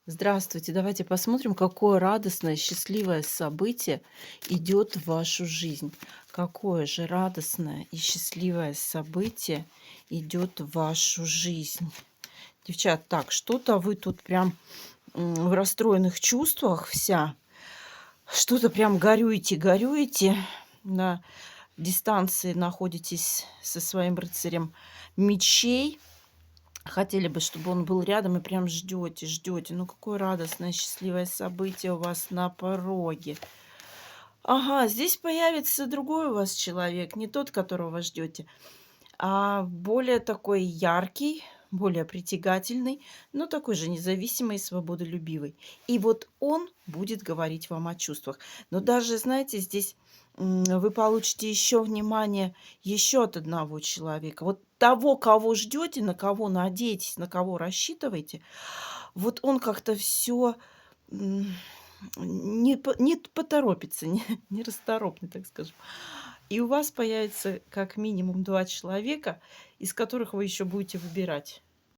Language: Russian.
Здравствуйте, давайте посмотрим, какое радостное, счастливое событие идет в вашу жизнь. Какое же радостное и счастливое событие идет в вашу жизнь. Девчат, так, что-то вы тут прям в расстроенных чувствах вся. Что-то прям горюете, на дистанции находитесь со своим рыцарем мечей. Хотели бы, чтобы он был рядом, и прям ждете. Ну, какое радостное, счастливое событие у вас на пороге. Ага, здесь появится другой у вас человек, не тот, которого вы ждете, а более такой яркий, более притягательный, но такой же независимый и свободолюбивый. И вот он будет говорить вам о чувствах. Но даже, знаете, здесь вы получите еще внимание еще от одного человека. Вот того, кого ждете, на кого надеетесь, на кого рассчитываете, вот он как-то все не поторопится, не расторопный, так скажем. И у вас появится как минимум 2 человека, из которых вы еще будете выбирать.